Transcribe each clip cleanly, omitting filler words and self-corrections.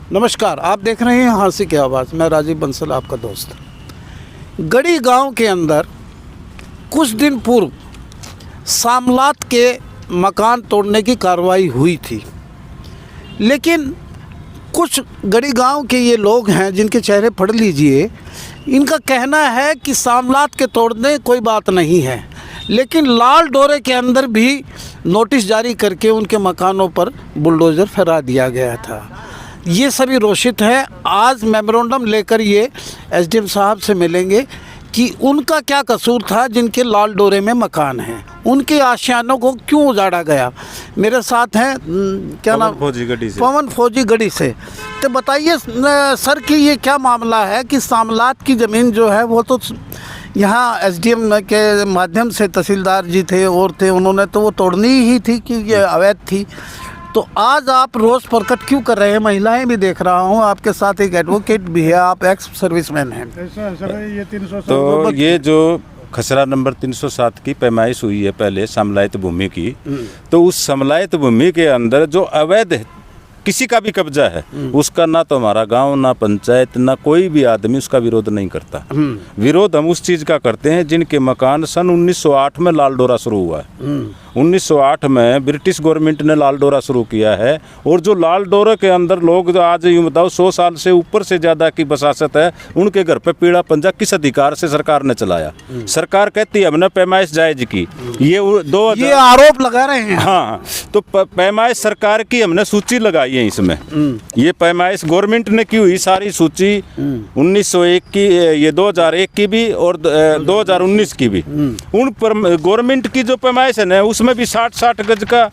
नमस्कार, आप देख रहे हैं हांसी की आवाज़। मैं राजीव बंसल, आपका दोस्त। गढ़ी गांव के अंदर कुछ दिन पूर्व सामलात के मकान तोड़ने की कार्रवाई हुई थी, लेकिन कुछ गढ़ी गांव के ये लोग हैं जिनके चेहरे पढ़ लीजिए। इनका कहना है कि सामलात के तोड़ने कोई बात नहीं है, लेकिन लाल डोरे के अंदर भी नोटिस जारी करके उनके मकानों पर बुलडोज़र फहरा दिया गया था। ये सभी रोषित हैं। आज मेमोरेंडम लेकर ये एसडीएम साहब से मिलेंगे कि उनका क्या कसूर था जिनके लाल डोरे में मकान हैं, उनके आशियानों को क्यों उजाड़ा गया। मेरे साथ हैं क्या नाम, पवन फौजी गढ़ी से। तो बताइए सर कि ये क्या मामला है कि सामलात की ज़मीन जो है वो तो यहाँ एसडीएम के माध्यम से तहसीलदार जी थे और थे, उन्होंने तो वो तोड़नी ही थी कि ये अवैध थी। तो आज आप रोज़ प्रकट क्यों कर रहे हैं? महिलाएं भी देख रहा हूँ, आपके साथ एक एडवोकेट भी है, आप एक्स सर्विसमैन हैं। ये 307 तो ये जो खसरा नंबर 307 की पैमाइश हुई है पहले समलायत भूमि की, तो उस समलायत भूमि के अंदर जो अवैध किसी का भी कब्जा है उसका ना तो हमारा गांव, ना पंचायत, ना कोई भी आदमी उसका विरोध नहीं करता। विरोध हम उस चीज़ का करते हैं जिनके मकान सन 1908 में लाल डोरा शुरू हुआ है। 1908 में ब्रिटिश गवर्नमेंट ने लाल डोरा शुरू किया है, और जो लाल डोरे के अंदर लोग जो आज यूँ बताओ 100 साल से ऊपर से ज़्यादा की बसासत है, उनके घर पे पीड़ा पंजा किस अधिकार से सरकार ने चलाया? सरकार कहती है हमने पैमाइश जायज की, ये आरोप लगा रहे हैं। हाँ, तो पैमाइश सरकार की हमने सूची लगाई है इसमें। ये पैमाइश गवर्नमेंट ने की हुई सारी सूची 1901 की, ये 2001 की भी और 2019 की भी। उन पर गवर्नमेंट की जो पैमाइश है ना उसमें भी 60 गज का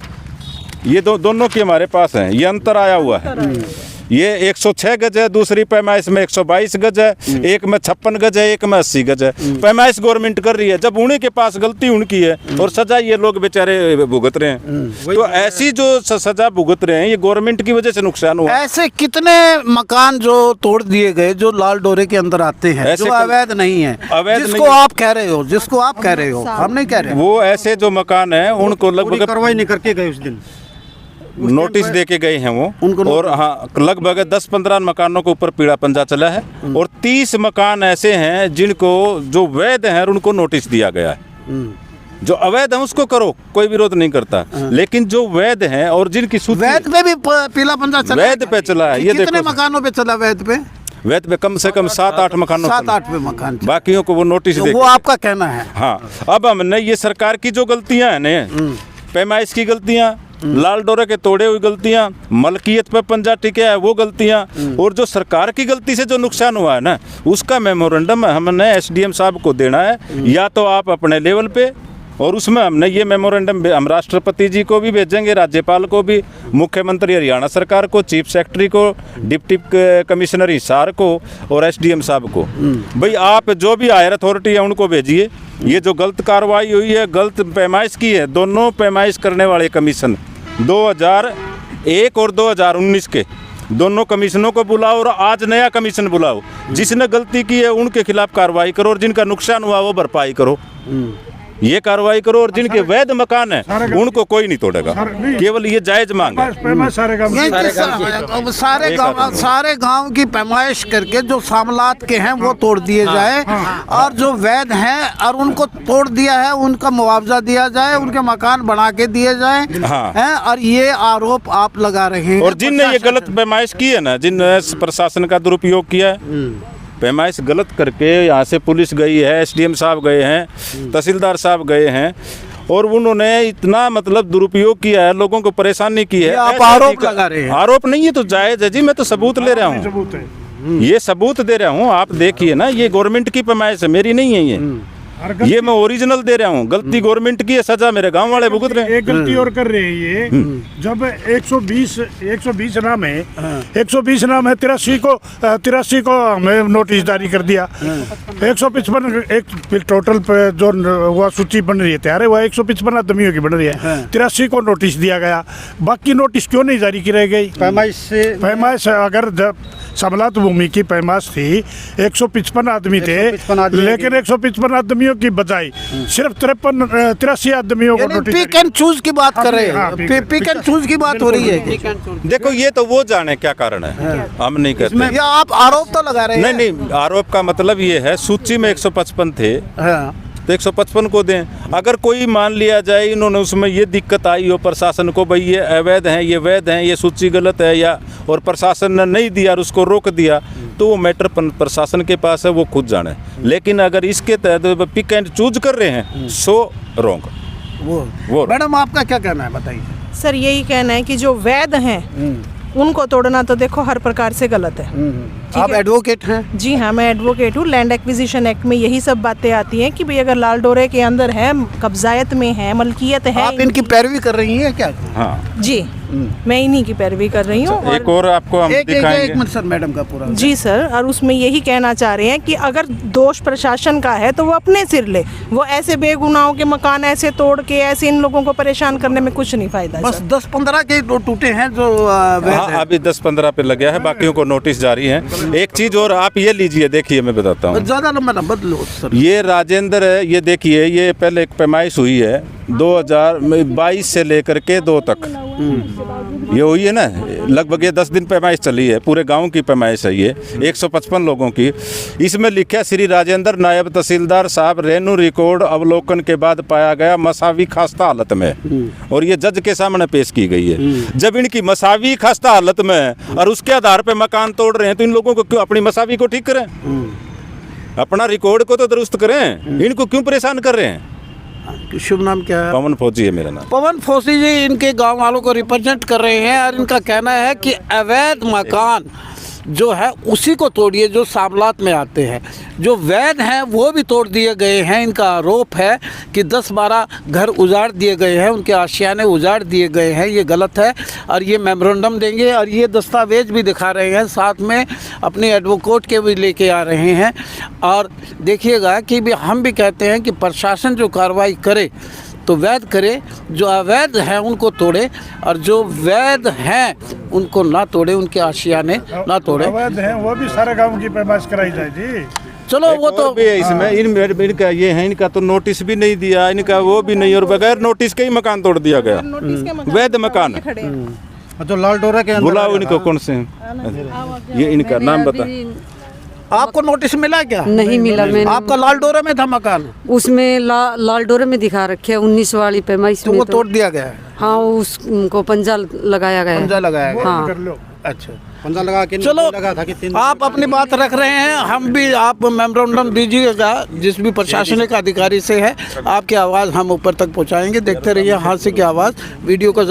ये दोनों की हमारे पास है, ये अंतर आया हुआ है। ये 106 गज है, दूसरी पैमाइश में 122 गज है, एक में 56 गज है, एक में 80 गज है। पैमाइश गवर्नमेंट कर रही है, जब उन्हीं के पास गलती उनकी है और सजा ये लोग बेचारे भुगत रहे हैं। तो ऐसी जो सजा भुगत रहे हैं ये गवर्नमेंट की वजह से नुकसान हुआ। ऐसे कितने मकान जो तोड़ दिए गए जो लाल डोरे के अंदर आते हैं, जो अवैध नहीं है, जिसको आप कह रहे हो, जिसको आप कह रहे हो, हम नहीं कह रहे, वो ऐसे जो मकान है उनको लगभग कार्रवाई नहीं करके गए उस दिन नोटिस दे के गए हैं वो उनको, और हाँ लगभग 10-15 मकानों के ऊपर पीड़ा पंजा चला है, और 30 मकान ऐसे हैं जिनको जो वैध हैं उनको नोटिस दिया गया है। जो अवैध है उसको करो, कोई विरोध नहीं करता, लेकिन जो वैध हैं और जिनकी वैध पे भी पीला पंजा चला, वैध पे चला है। ये कितने मकानों पे चला वैध पे? वैध पे कम से कम 7-8 मकानों, 7-8 पे मकान, बाकियों को वो नोटिस दे, वो आपका कहना है। हाँ, अब हमने ये सरकार की जो गलतियां हैं ना, पैमाइश की गलतियां, लाल डोरे के तोड़े हुई गलतियां, मलकियत पे पंजा टिके है वो गलतियां, और जो सरकार की गलती से जो नुकसान हुआ है ना उसका मेमोरेंडम हमने एसडीएम साहब को देना है, या तो आप अपने लेवल पे, और उसमें हमने ये मेमोरेंडम हम राष्ट्रपति जी को भी भेजेंगे, राज्यपाल को भी, मुख्यमंत्री हरियाणा सरकार को, चीफ सेक्रेटरी को, डिप्टी कमिश्नर हिसार को और एसडीएम साहब को। भाई आप जो भी हायर अथॉरिटी है उनको भेजिए। ये जो गलत कार्रवाई हुई है, गलत पैमाइश की है, दोनों पैमाइश करने वाले कमीशन 2001 और 2019 के दोनों कमीशनों को बुलाओ, और आज नया कमीशन बुलाओ। जिसने गलती की है उनके खिलाफ कार्रवाई करो, और जिनका नुकसान हुआ वो भरपाई करो, ये कार्रवाई करो। और जिनके वैध मकान है उनको कोई नहीं तोड़ेगा, केवल ये जायज मांग है। सारे गांव की पैमाइश करके जो सामलात के हैं वो तोड़ दिए जाए, और जो वैध हैं और उनको तोड़ दिया है उनका मुआवजा दिया जाए, उनके मकान बना के दिए जाए हैं। और ये आरोप आप लगा रहे हैं। और जिनने ये गलत पैमाइश की है ना, जिनने प्रशासन का दुरुपयोग किया है, पैमाइश गलत करके, यहाँ से पुलिस गई है, एसडीएम साहब गए हैं, तहसीलदार साहब गए हैं, और उन्होंने इतना मतलब दुरुपयोग किया है, लोगों को परेशानी की है। आप आरोप लगा रहे हैं? आरोप नहीं है तो जायज है जी, मैं तो सबूत ले रहा हूँ, ये सबूत दे रहा हूँ। आप देखिए ना, ये गवर्नमेंट की पैमाइश है, मेरी नहीं है ये मैं ओरिजिनल दे रहा हूँ। गलती गवर्नमेंट की है, सजा मेरे गांव वाले भुगत रहे हैं। एक गलती और कर रहे हैं ये, जब 120 नाम है, 120 नाम है, 83 को हमें नोटिस जारी कर दिया। 155 एक टोटल पे जो वह सूची बन रही है तैयार है, वह 155 आदमियों की बन रही है। 83 को नोटिस दिया गया, बाकी नोटिस क्यों नहीं जारी की रह गई? पैमाइश अगर समलात भूमि की पैमाश थी 155 आदमी थे, 155 आदमी लेकिन 155 आदमियों की बजाय सिर्फ 83 आदमियों को नोटिस पिक एंड चूज की बात कर रहे हाँ, हैं, पिक एंड चूज की बात हो रही है देखो ये तो वो जाने क्या कारण है, हम नहीं कहते। या आप आरोप तो लगा रहे हैं। नहीं, आरोप का मतलब ये है सूची में 155 थे हाँ। तो 155 को दें। अगर कोई मान लिया जाए इन्होंने उसमें ये दिक्कत आई हो प्रशासन को, भाई ये अवैध हैं, ये वैध हैं, ये सूची गलत है, या और प्रशासन ने नहीं दिया और उसको रोक दिया, तो वो मैटर प्रशासन के पास है, वो खुद जाने। लेकिन अगर इसके तहत पिक एंड चूज कर रहे हैं सो रॉन्ग। वो मैडम आपका क्या कहना है, बताइए। सर यही कहना है कि जो वैध हैं उनको तोड़ना तो देखो हर प्रकार से गलत है। आप एडवोकेट हैं? जी हाँ, मैं एडवोकेट हूँ। लैंड एक्विजिशन एक्ट में यही सब बातें आती हैं कि भाई अगर लाल डोरे के अंदर है, कब्जायत में है, मलकियत है। आप इनकी पैरवी कर रही हैं क्या? हाँ जी, मैं इन्हीं की पैरवी कर रही हूँ। एक और आपको हम एक दिखाएंगे। मिनट सर, मैडम का पूरा। जी सर, और उसमें यही कहना चाह रहे हैं कि अगर दोष प्रशासन का है तो वो अपने सिर ले। वो ऐसे बेगुनाहों के मकान ऐसे तोड़ के ऐसे इन लोगों को परेशान करने में कुछ नहीं फायदा। बस 10-15 के टूटे हैं जो वैध हाँ हैं। अभी 10-15 पे लग गया है, बाकियों को नोटिस जारी है। एक चीज और आप ये लीजिए, देखिए मैं बताता हूँ। ज्यादा लंबा ना बदलो सर। ये राजेंद्र है, ये देखिए, ये पहले एक पैमाइश हुई है 2022 से लेकर के 2 तक ये हुई है ना, लगभग ये 10 दिन पैमाइश चली है, पूरे गांव की पैमाइश है ये 155 लोगों की। इसमें लिखा है श्री राजेंद्र नायब तहसीलदार साहब रेनू रिकॉर्ड अवलोकन के बाद पाया गया मसावी खस्ता हालत में, और ये जज के सामने पेश की गई है। जब इनकी मसावी खस्ता हालत में और उसके आधार पे मकान तोड़ रहे हैं तो इन लोगों को क्यों अपनी मसावी को ठीक करें, अपना रिकॉर्ड को तो दुरुस्त करें, इनको क्यों परेशान कर रहे हैं। शुभ नाम क्या है? पवन फौजी है मेरा नाम। पवन फौजी जी इनके गांव वालों को रिप्रेजेंट कर रहे हैं और इनका कहना है कि अवैध मकान जो है उसी को तोड़िए जो सामलात में आते हैं, जो वैध हैं वो भी तोड़ दिए गए हैं। इनका आरोप है कि 10-12 घर उजाड़ दिए गए हैं, उनके आशियाने उजाड़ दिए गए हैं, ये गलत है और ये मेमोरेंडम देंगे और ये दस्तावेज भी दिखा रहे हैं, साथ में अपने एडवोकेट के भी लेके आ रहे हैं। और देखिएगा कि भी हम भी कहते हैं कि प्रशासन जो कार्रवाई करे तो वैध करे, जो अवैध हैं उनको तोड़े और जो वैध हैं उनको ना तोड़े, उनके आशियाने ना तोड़े। अवैध हैं वो भी सारे गांव की पैमाश कराई जाए जी। चलो वो तो भी है इसमें, इनका ये है, इनका तो नोटिस भी नहीं दिया, इनका वो भी नहीं, और बगैर नोटिस के ही मकान तोड़ दिया गया, वैध मकान। तो लाल डोरा के अंदर बुलाओ इनको, कौन से हैं? ये इनका नाम बता। आपको नोटिस मिला क्या? नहीं मिला। मैंने आपका लाल डोरे में था मकान, उसमें लाल डोरे में दिखा रखे 19 वाली पैमाइश तो में वो तोड़ दिया गया है, हाँ उसको पंजा लगाया गया है। पंजा लगाया गया। हाँ कर लो। अच्छा, पंजा लगा के चलो लगा था कि आप अपनी बात रख रहे हैं, हम भी आप मेमोरेंडम दीजिएगा जिस भी प्रशासनिक अधिकारी से है, आपकी आवाज़ हम ऊपर तक पहुंचाएंगे। देखते रहिए हादसे की आवाज़ वीडियो को।